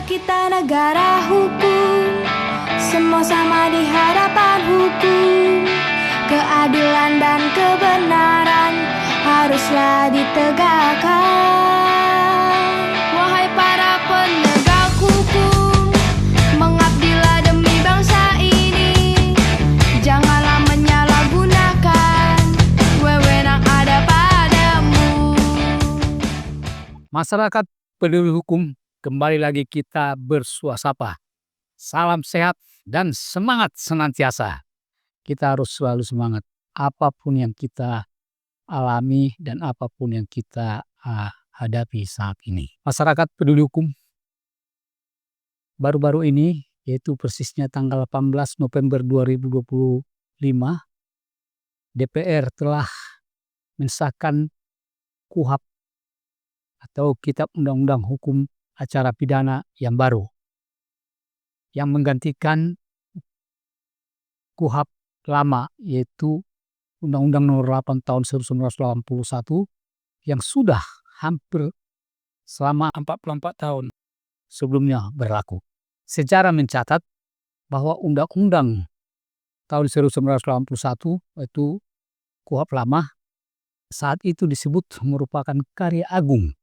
kita negara hukum, semua sama di hadapan hukum. Keadilan dan kebenaran haruslah ditegakkan. Wahai para penegak hukum, mengabdilah demi bangsa ini. Janganlah menyalahgunakan wewenang ada padamu. Masyarakat peduli hukum, kembali lagi kita bersuasapa. Salam sehat dan semangat senantiasa. Kita harus selalu semangat apapun yang kita alami dan apapun yang kita hadapi saat ini. Masyarakat peduli hukum, baru-baru ini, yaitu persisnya tanggal 18 November 2025, DPR telah mensahkan KUHP atau Kitab Undang-Undang Hukum Acara Pidana yang baru, yang menggantikan KUHP lama, yaitu Undang-Undang Nomor 8 Tahun 1981 yang sudah hampir selama 44 tahun sebelumnya berlaku. Sejarah mencatat bahwa Undang-Undang tahun 1981 itu KUHP lama saat itu disebut merupakan karya agung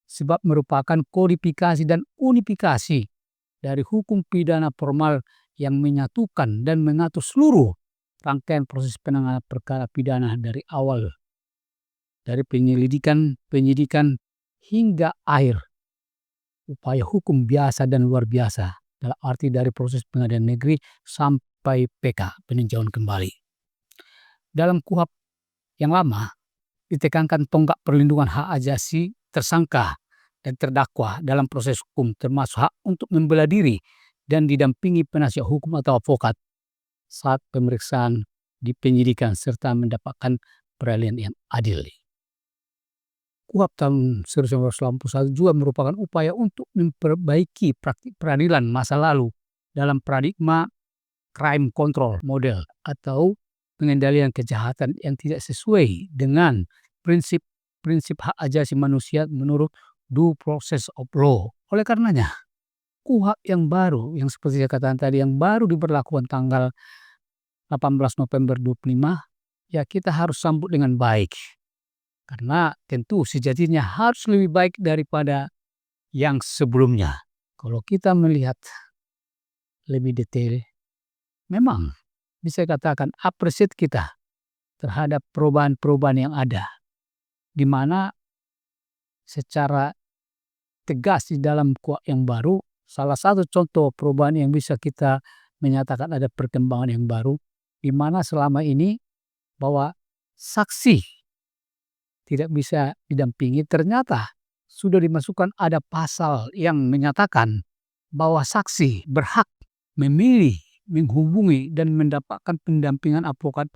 sebab merupakan kodifikasi dan unifikasi dari hukum pidana formal yang menyatukan dan mengatur seluruh rangkaian proses penanganan perkara pidana dari awal, dari penyelidikan, penyidikan hingga akhir upaya hukum biasa dan luar biasa, dalam arti dari proses pengadilan negeri sampai PK, peninjauan kembali. Dalam KUHP yang lama ditekankan tonggak perlindungan hak asasi tersangka dan terdakwa dalam proses hukum, termasuk hak untuk membela diri dan didampingi penasihat hukum atau advokat saat pemeriksaan di penyidikan serta mendapatkan peradilan yang adil. KUHP tahun 1981 juga merupakan upaya untuk memperbaiki praktik peradilan masa lalu dalam paradigma crime control model atau pengendalian kejahatan yang tidak sesuai dengan prinsip hak asasi manusia menurut due process of law. Oleh karenanya, KUHP yang baru, yang seperti saya katakan tadi, yang baru diberlakukan tanggal 18 November 25, ya kita harus sambut dengan baik. Karena tentu sejatinya harus lebih baik daripada yang sebelumnya. Kalau kita melihat lebih detail, memang bisa katakan appreciate kita terhadap perubahan-perubahan yang ada, di mana secara tegas di dalam KUHP yang baru, salah satu contoh perubahan yang bisa kita menyatakan ada perkembangan yang baru, di mana selama ini bahwa saksi tidak bisa didampingi, ternyata sudah dimasukkan ada pasal yang menyatakan bahwa saksi berhak memilih, menghubungi, dan mendapatkan pendampingan advokat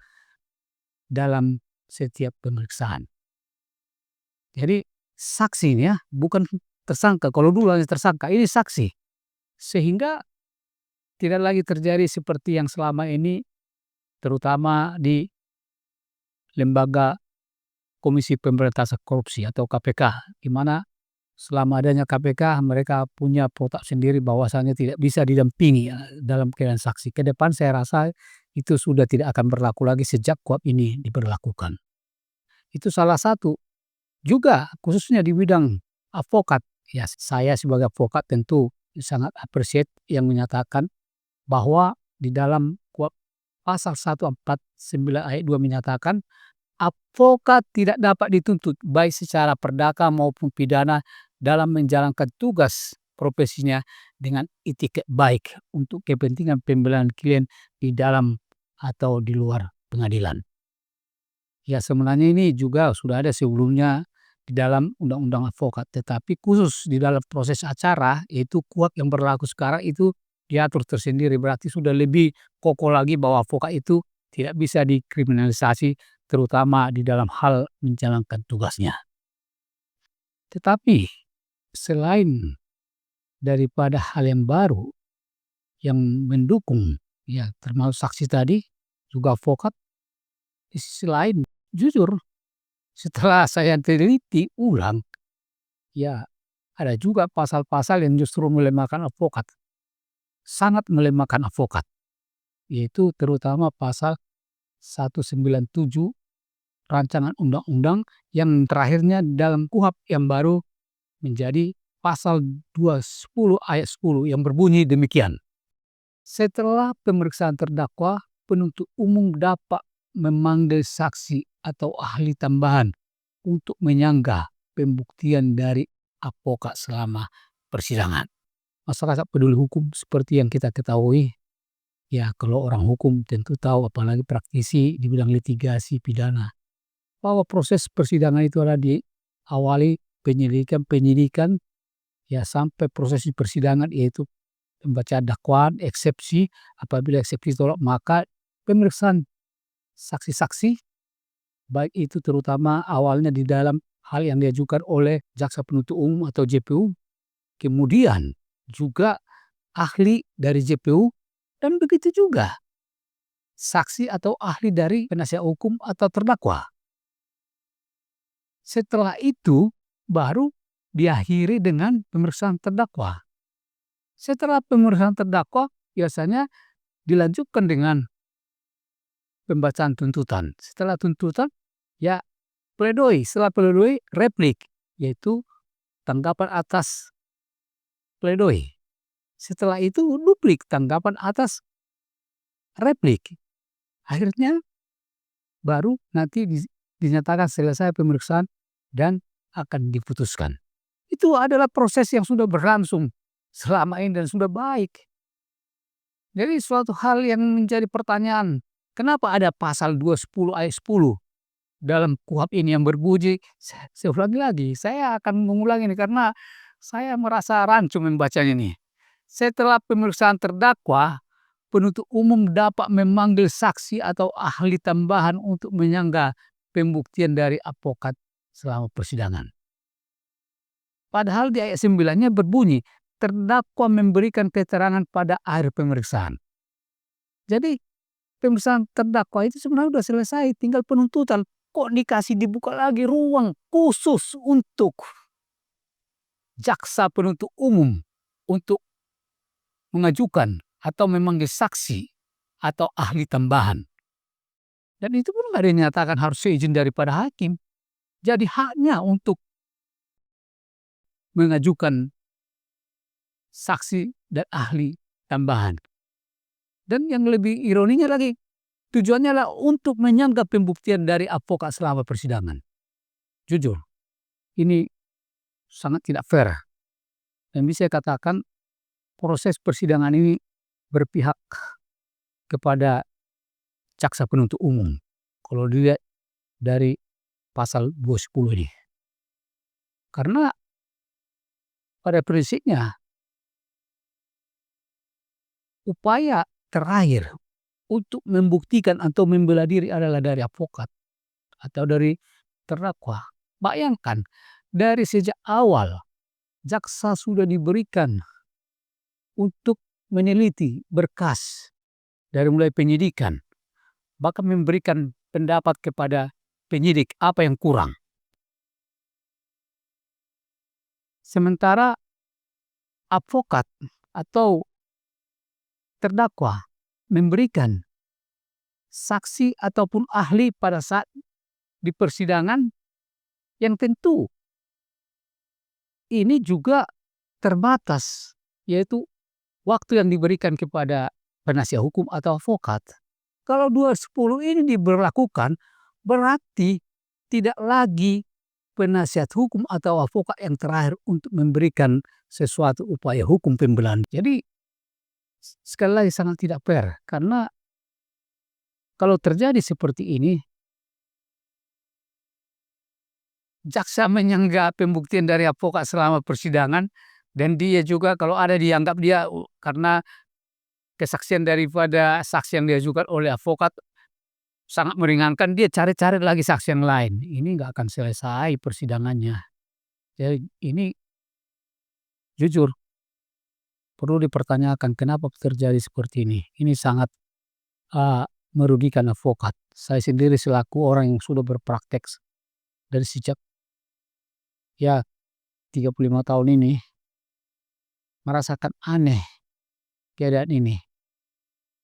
dalam setiap pemeriksaan. Jadi saksi ini ya, bukan tersangka. Kalau dulu hanya tersangka, ini saksi. Sehingga tidak lagi terjadi seperti yang selama ini, terutama di lembaga Komisi Pemberantasan Korupsi atau KPK, di mana selama adanya KPK mereka punya protap sendiri bahwasannya tidak bisa didampingi dalam keadaan saksi. Ke depan saya rasa itu sudah tidak akan berlaku lagi sejak KUHP ini diberlakukan. Itu salah satu. Juga khususnya di bidang advokat, ya saya sebagai advokat tentu sangat appreciate yang menyatakan bahwa di dalam KUHP pasal 149 ayat 2 menyatakan advokat tidak dapat dituntut baik secara perdata maupun pidana dalam menjalankan tugas profesinya dengan etiket baik untuk kepentingan pembelaan klien di dalam atau di luar pengadilan. Ya sebenarnya ini juga sudah ada sebelumnya di dalam Undang-Undang Advokat, tetapi khusus di dalam proses acara, yaitu KUHP yang berlaku sekarang itu diatur tersendiri, berarti sudah lebih kokoh lagi bahwa advokat itu tidak bisa dikriminalisasi, terutama di dalam hal menjalankan tugasnya. Tetapi selain daripada hal yang baru yang mendukung, ya termasuk saksi tadi, juga advokat, di sisi lain jujur setelah saya teliti ulang, ya ada juga pasal-pasal yang justru melemahkan advokat, sangat melemahkan advokat, yaitu terutama pasal 197 rancangan undang-undang yang terakhirnya dalam KUHP yang baru menjadi pasal 210 ayat 10 yang berbunyi demikian. Setelah pemeriksaan terdakwa, penuntut umum dapat memanggil saksi atau ahli tambahan untuk menyanggah pembuktian dari advokat selama persidangan. Masyarakat peduli hukum seperti yang kita ketahui, ya kalau orang hukum tentu tahu, apalagi praktisi di bidang litigasi pidana, bahwa proses persidangan itu adalah diawali penyidikan, ya sampai proses di persidangan, yaitu pembacaan dakwaan, eksepsi. Apabila eksepsi ditolak, maka pemeriksaan saksi-saksi, baik itu terutama awalnya di dalam hal yang diajukan oleh jaksa penuntut umum atau JPU, kemudian juga ahli dari JPU, dan begitu juga saksi atau ahli dari penasihat hukum atau terdakwa. Setelah itu baru diakhiri dengan pemeriksaan terdakwa. Setelah pemeriksaan terdakwa biasanya dilanjutkan dengan pembacaan tuntutan. Setelah tuntutan, ya pledoi. Setelah pledoi, replik, yaitu tanggapan atas pledoi. Setelah itu duplik, tanggapan atas replik. Akhirnya baru nanti dinyatakan selesai pemeriksaan dan akan diputuskan. Itu adalah proses yang sudah berlangsung selama ini dan sudah baik. Jadi suatu hal yang menjadi pertanyaan, kenapa ada pasal 210 ayat 10 dalam KUHP ini yang berbunyi, saya ulangi lagi, saya akan mengulangi ini karena saya merasa rancu membacanya ini. Setelah pemeriksaan terdakwa, penuntut umum dapat memanggil saksi atau ahli tambahan untuk menyanggah pembuktian dari advokat selama persidangan. Padahal di ayat 9-nya berbunyi, terdakwa memberikan keterangan pada akhir pemeriksaan. Jadi pemeriksaan terdakwa itu sebenarnya sudah selesai, tinggal penuntutan. Kok dikasih dibuka lagi ruang khusus untuk jaksa penuntut umum untuk mengajukan atau memanggil saksi atau ahli tambahan. Dan itu pun tidak dinyatakan harus seizin daripada hakim. Jadi haknya untuk mengajukan saksi dan ahli tambahan. Dan yang lebih ironinya lagi, tujuannya adalah untuk menyanggah pembuktian dari advokat selama persidangan. Jujur, ini sangat tidak fair. Dan bisa saya katakan proses persidangan ini berpihak kepada jaksa penuntut umum. Kalau dilihat dari pasal 210 ini. Karena pada prinsipnya upaya terakhir untuk membuktikan atau membela diri adalah dari advokat atau dari terdakwa. Bayangkan, dari sejak awal jaksa sudah diberikan untuk meneliti berkas dari mulai penyidikan, bahkan memberikan pendapat kepada penyidik apa yang kurang. Sementara advokat atau terdakwa memberikan saksi ataupun ahli pada saat di persidangan yang tentu ini juga terbatas, yaitu waktu yang diberikan kepada penasihat hukum atau advokat. Kalau 210 ini diberlakukan, berarti tidak lagi penasihat hukum atau advokat yang terakhir untuk memberikan sesuatu upaya hukum pembelaan. Jadi sekali lagi sangat tidak fair, karena kalau terjadi seperti ini, jaksa menyanggah pembuktian dari advokat selama persidangan, dan dia juga kalau ada dianggap dia karena kesaksian daripada saksi yang diajukan oleh advokat sangat meringankan, dia cari-cari lagi saksi yang lain. Ini nggak akan selesai persidangannya. Jadi ini jujur perlu dipertanyakan kenapa terjadi seperti ini. Ini sangat merugikan advokat. Saya sendiri selaku orang yang sudah berpraktek dari sejak 35 tahun ini merasakan aneh keadaan ini.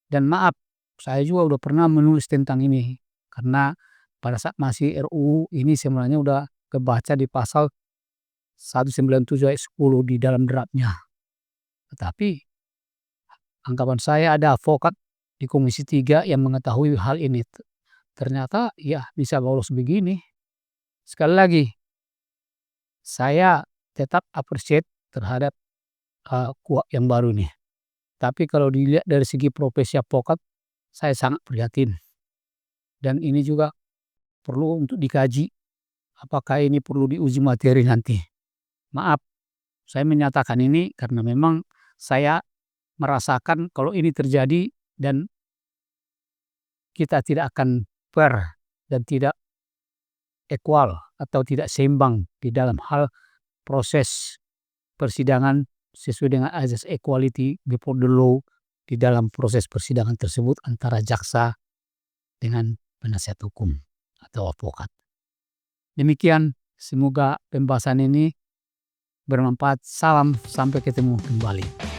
Dan maaf, saya juga udah pernah menulis tentang ini, karena pada saat masih RUU ini sebenarnya udah kebaca di pasal 197 ayat 10 di dalam draft-nya. Tetapi anggapan saya ada advokat di Komisi 3 yang mengetahui hal ini. Ternyata ya bisa lolos begini. Sekali lagi, saya tetap appreciate terhadap KUHP yang baru nih. Tapi kalau dilihat dari segi profesi advokat, saya sangat prihatin. Dan ini juga perlu untuk dikaji, apakah ini perlu diuji materi nanti. Maaf, saya menyatakan ini karena memang saya merasakan kalau ini terjadi dan kita tidak akan fair dan tidak equal atau tidak seimbang di dalam hal proses persidangan sesuai dengan azas equality before the law di dalam proses persidangan tersebut antara jaksa dengan penasihat hukum atau advokat. Demikian, semoga pembahasan ini bermanfaat. Salam, sampai ketemu kembali.